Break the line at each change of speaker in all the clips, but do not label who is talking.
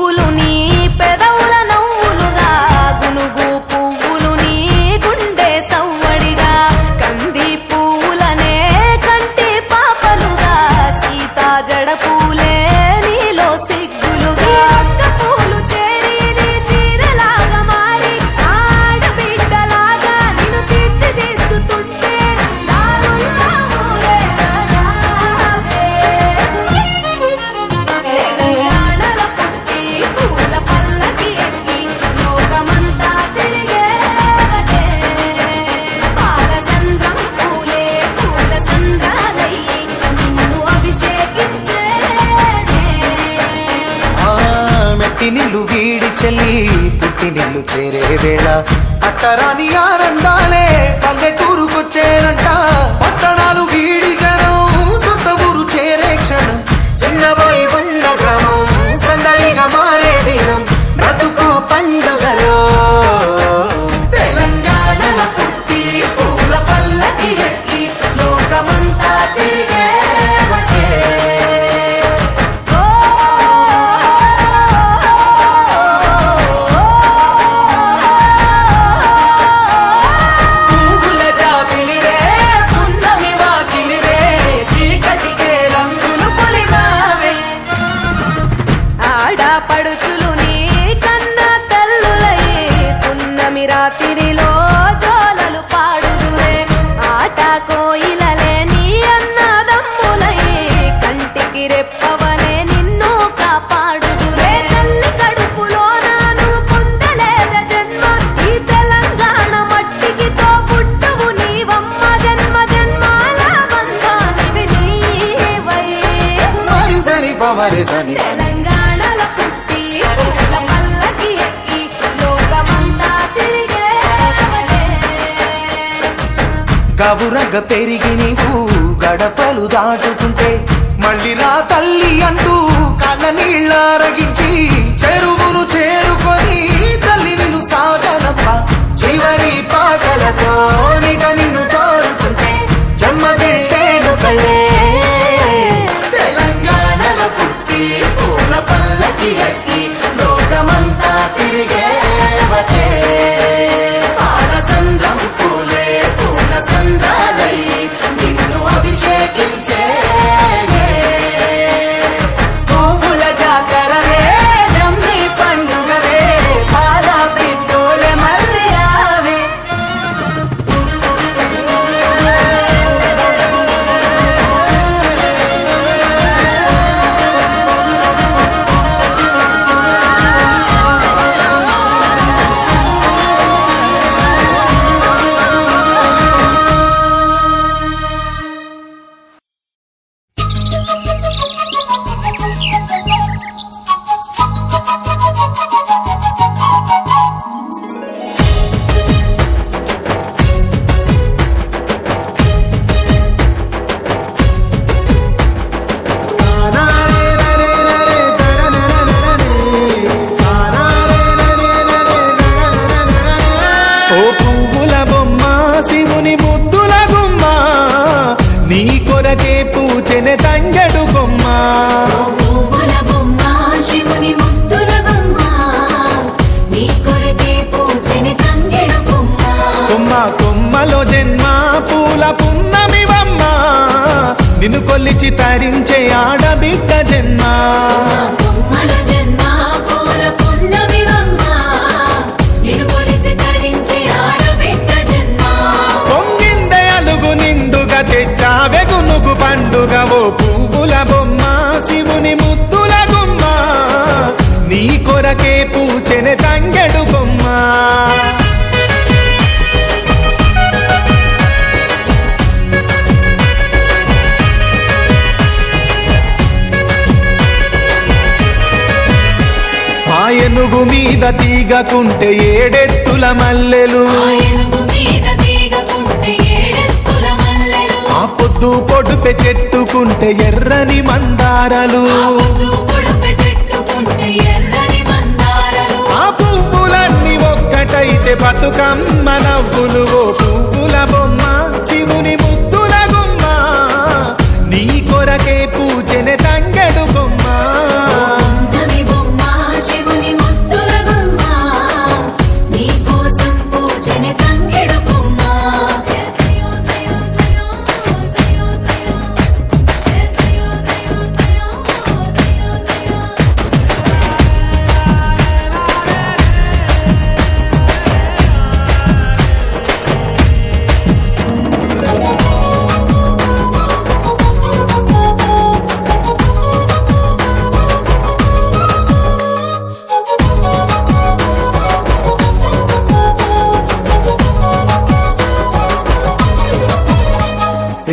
పువ్వులు నీ పెదవుల నవ్వులుగా గునుగు పువ్వులు నీ గుండె సవ్వడిగా కంది పువ్వులనే కంటి పాపలుగా సీతా జడ పూలే నీలో సిగ్గులుగా పూలు చేరి నీ చీరలాగా మారి ఆడబిడ్డలాగా నిన్ను తీర్చిదిద్దుతుంటే దారుల్లా ఊరేగావే. తెలంగాణలో పుట్టి పూల పల్లకి ఎక్కి లోకమంతా తిరిగేవటే పాలసంద్రం పూలే పూల సంద్రాలయ్యి నిన్ను అభిషేకించేనే.
మెట్టి నిల్లు వీడి చెల్లి పుట్టి నిల్లు చేరే వేళ పట్టరాని ఆనందాలే పల్లెటూరుకొచ్చేనంట. పట్టణాలు వీడి జనం సొంత ఊరు చేరే క్షణం చిన్నబోయి ఉన్న గ్రామం సందడిగా మారే దినం బ్రతుకు పండుగలో.
తెలంగాణలో పుట్టి పూల పల్లకి ఎక్కి లోకమంతా తిరిగేవటే. పువ్వుల జాబిలివే పున్నమి వాకిలివే చీకటికే రంగులు పొలిమావే ఆడపడుచులు నీ కన్న తల్లులయ్యే పున్నమి రాత్రిలో జోలలు పాడుదురే ఆట కోయిలలే నీ అన్నదమ్ములయ్యే కంటికి రెప్పవలే నిన్ను కాపాడుదురే. తల్లి కడుపులో నాను పొందలేద జన్మ ఈ తెలంగాణ మట్టికి తో పుట్టవు నీవమ్మ జన్మ జన్మాల బంధానివి నీవై.
మరిసని పమరిసని
తెలంగాణలో పుట్టి పూల పల్లకి ఎక్కి లోకమంతా తిరిగేవటే.
గవురగ పెరిగి నీవు గడపలు దాటుతుంటే మళ్ళీ రా తల్లి అంటూ కళ్ళ నీళ్ళారగించి చెరువును చేరుకొని తల్లి నిన్ను సాగనప్ప చివరి పాటలతో నిట నిన్ను తోరుకుంటే చెమ్మగిల్తేను కళ్ళే. తెలంగాణలో పుట్టి పూల పల్లకి ఎక్కి లోకమంతా తిరిగేవటే పాలసంద్రం పూలే పూల సంద్రాలయ్యి నిన్ను అభిషేకించేనే.
పువ్వుల జాతరవే జమ్మి పండుగవే పాల పిట్టోలే మళ్ళీ రావే.
ఓ పువ్వుల బొమ్మ శివుని ముద్దుల గుమ్మ నీ కొరకే పూచెనె తంగెడు కొమ్మ.
పువ్వుల బొమ్మ శివుని ముద్దుల బొమ్మ నీ కొరకే పూచెని తంగెడు కొమ్మ.
కొమ్మ కొమ్మలో జన్మ పూల పున్నమి బొమ్మ నిన్ను కొల్లిచి తరించే ఆడబిడ్డ జన్మ.
కొమ్మల జన్మ పూల పున్నమి బొమ్మ నిన్ను కొలిచి తరించే ఆడబిడ్డ జన్మ.
పొంగిందే అలుగు నిండుగా తెచ్చావె గునుగు పండుగ ఓ పువ్వుల బొమ్మ శివుని ముద్దుల గుమ్మ నీ కొరకే పూచెనె తంగెడు కొమ్మ. ఆ ఏనుగు మీద తీగకుంటే ఏడెత్తుల మల్లెలు
ఆ ఏనుగు మీద తీగకుంటే ఏడెత్తుల మల్లెలు
ఆ పొద్దు పొడుపె చెట్టుకుంటే ఎర్రని మందారలు
ఆ పొద్దు పొడుపె చెట్టుకుంటే ఎర్రని మందారలు
ఆ పువ్వులన్నీ ఒక్కటైతే బతుకమ్మ నవ్వులు ఓ పువ్వుల బొమ్మ శివుని ముద్దుల గుమ్మ నీ కొరకే పూచెనె తంగెడు బొమ్మ.
పున్నమి బొమ్మ శివుని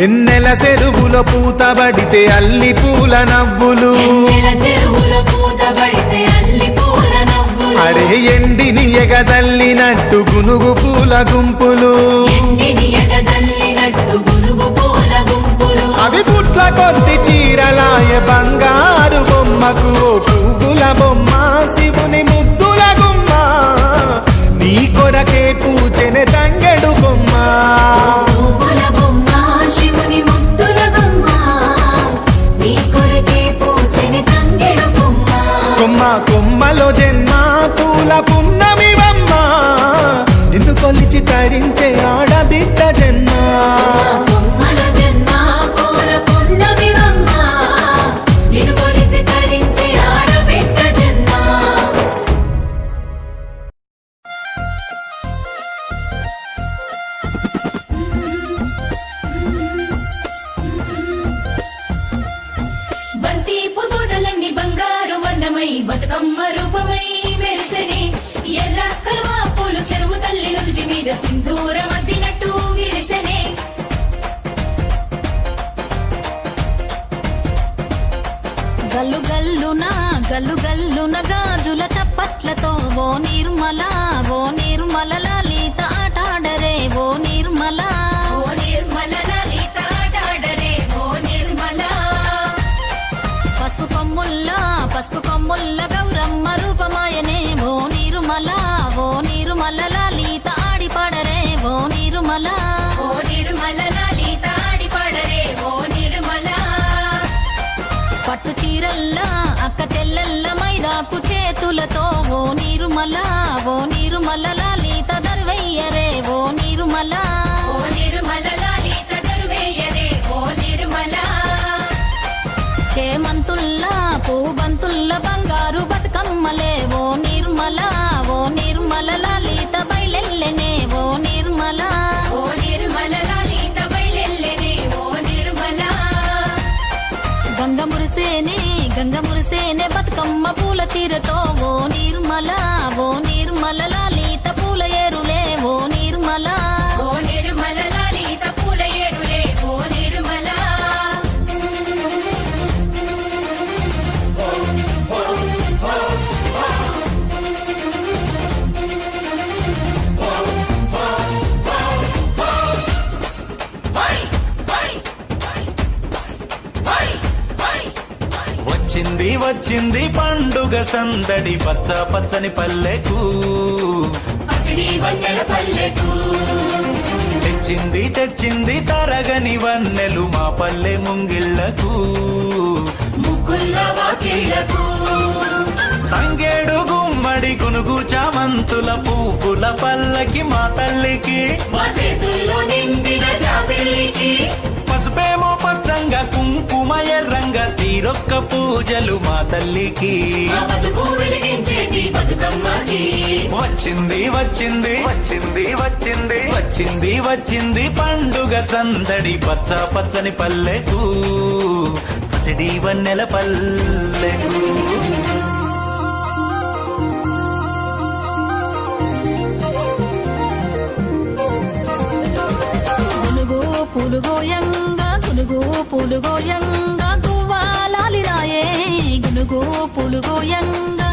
ఎన్నెల చెరువులో పూతబడితే అల్లి పూల నవ్వులు
ఎన్నెల చెరువులో పూతబడితే అల్లి పూల నవ్వులు
అరే ఎండిని ఎగజల్లినట్టు గునుగు పూల గుంపులు
ఎండిని ఎగజల్లినట్టు గునుగు పూల గుంపులు
అవి పుట్ల కొద్ది చీరలాయ బంగారు బొమ్మకు ఓ పువ్వుల బొమ్మ శివుని ముద్దుల గుమ్మ నీ కొరకే పూచెనే తంగెడు బొమ్మ
పువ్వుల బొమ్మ శివుని ముద్దుల బొమ్మ నీ కొరకే పూచెని తంగెడు బొమ్మ
కొమ్మ కొమ్మలో జన్మ పూల పున్నమి బొమ్మ నిన్ను కొలిచి తరించే ఆడబిడ్డ జన్మ
బొమ్మల జన్మ పూల పున్నమి బొమ్మ నిన్ను కొలిచి తరించే ఆడబిడ్డ జన్మ బంతి పుతోటలన్నీ బంగారు వర్ణమై బతుకమ్మ రూపమై మెరిసెని ఎర్ర కలువ పూలు చెరువు తల్లి నుదుటి మీద సింధూరం అద్దినట్టు విరిసెనే గల్లు గల్లున గల్లు గల్లున గాజుల చప్పట్లతో ఓ నిర్మల లలిత ఆటాడరే ఓ నిర్మల లలిత ఆటాడరే ఓ నిర్మల పసుపు కొమ్ముల్ల గౌరమ్మ రూపమాయనే ఓ నిర్మల లలిత ఆడిపాడరే ఓ నిర్మల లలిత ఆడిపాడరే ఓ నిర్మల పట్టు చీరల్లా అక్క చెల్లెల్ల మైదాకు చేతులతో ఓ నిర్మల లలిత దర్వయ్యరే ఓ నిర్మల లలిత దర్వయ్యరే ఓ నిర్మల చేమంతుల్లా పూబంతుల్ల బంగారు బతుకమ్మలే ఓ నిర్మల లలిత బయలెల్లెనే ఓ నిర్మల లలిత బయలెల్లెనే ఓ నిర్మల గంగ మురిసేనే బతుకమ్మ పూల తీరతో ఓ నిర్మల లలిత పూల ఏరులే ఓ నిర్మల లలిత పూల ఏరులే ఓ నిర్మల
వచ్చింది వచ్చింది పండుగ సందడి పచ్చ పచ్చని పల్లెకు
పసిడి వన్నెల పల్లెకు
తెచ్చింది తరగని వన్నెలు మా పల్లె ముంగిళ్లకు
ముగ్గుల్ల వాకిళ్లకు
తంగేడు గుమ్మడి గునుగు చామంతుల పువ్వుల పల్లకి మా తల్లికి
మా చేతుల్లో నిండిన జాబిల్లికి
పసుపేమో పచ్చంగా కుంకుమ ఎర్రంగా తీరొక్క పూజలు మా తల్లికి
మా బతుకు వెలిగించేటి బతుకమ్మకి
వచ్చింది పండుగ సందడి పచ్చ పచ్చని పల్లెకు పసిడి వన్నెల పల్లెకు
పూలు గోయంగా గువ్వాలాలిరాయే గునుగు పూలు గోయంగా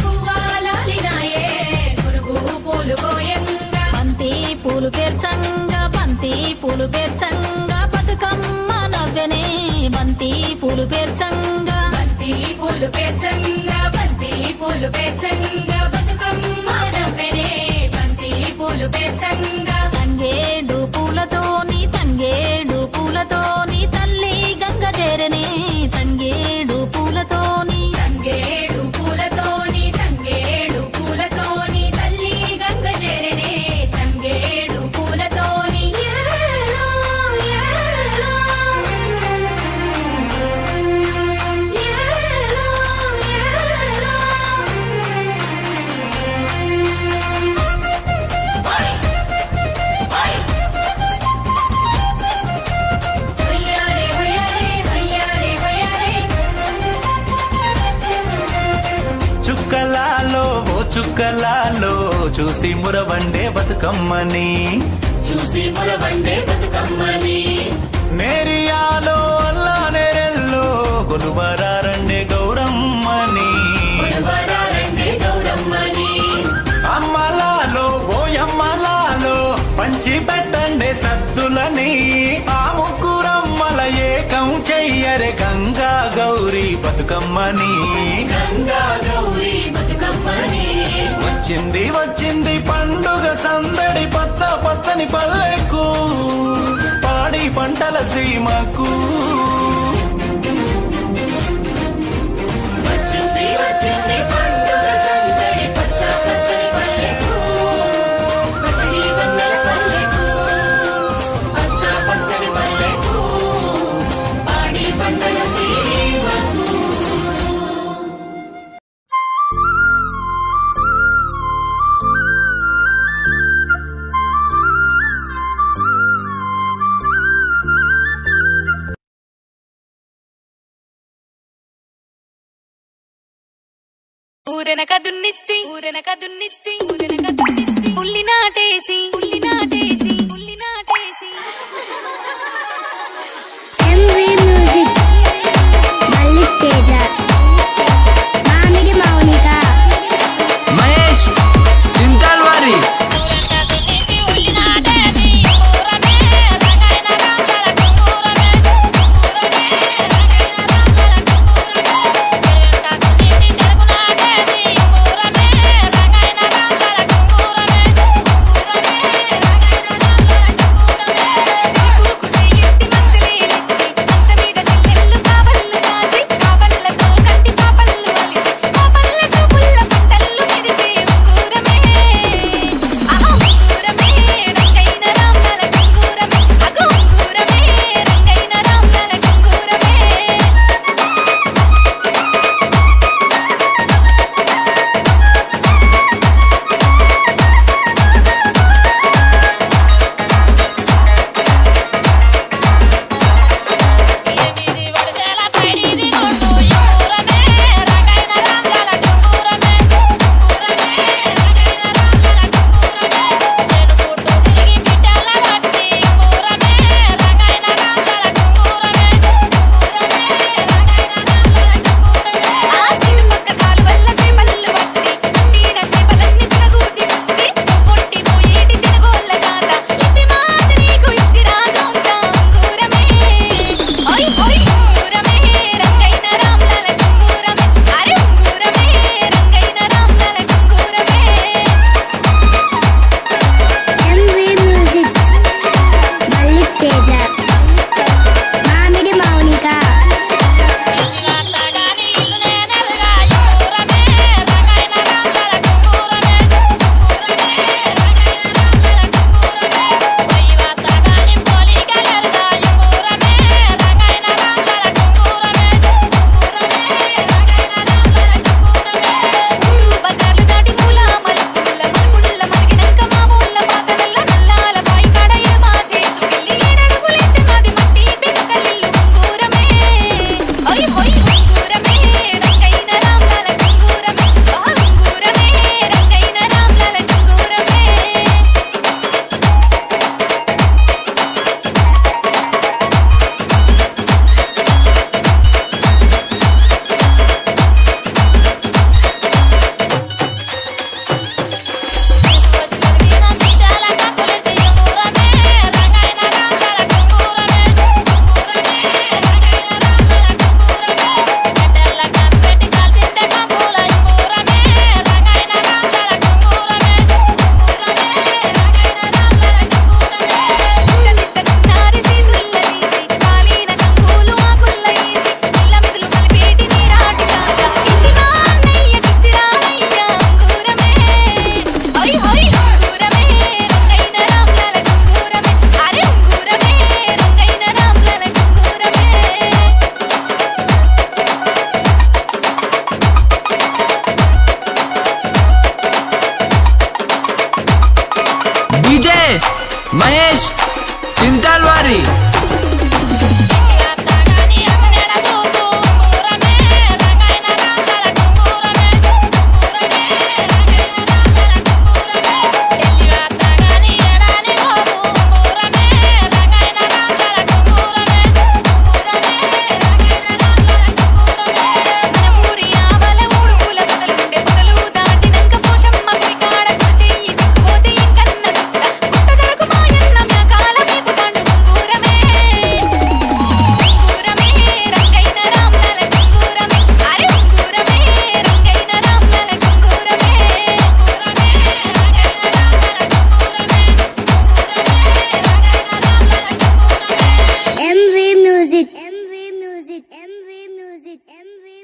గువ్వాలాలిరాయే గునుగు పూలు గోయంగా బంతి పూలు పేర్చంగా బతుకమ్మ నవ్వెనే బంతి పూలు పేర్చంగా బతుకమ్మ నవ్వెనే బంతి పూలు పేర్చంగా తంగేడు పూలతోని తల్లి గంగ చేరనే తంగేడు పూలతోని తల్లి గంగ చేరనే తంగేడు పూలతోని
చుక్కలాలో చూసి మురవండే బతుకమ్మని నేరియాలో అల్లా నేరెల్లో కొలువరారండే గౌరమ్మని అమ్మలాలో ఓయమ్మలాలో పంచి పెట్టండే సద్దులని ఆ ముగ్గురమ్మల ఏకం చెయ్యరే గంగా గౌరీ బతుకమ్మని వచ్చింది వచ్చింది పండుగ సందడి పచ్చ పచ్చని పల్లెకు పాడి పంటల సీమకు
ఊరెనక దున్నిచ్చి ఉల్లి నాటేసి
మహేష్ చింతాల్ వారి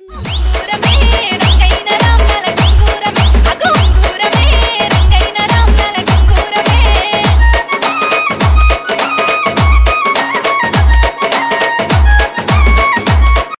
దిన్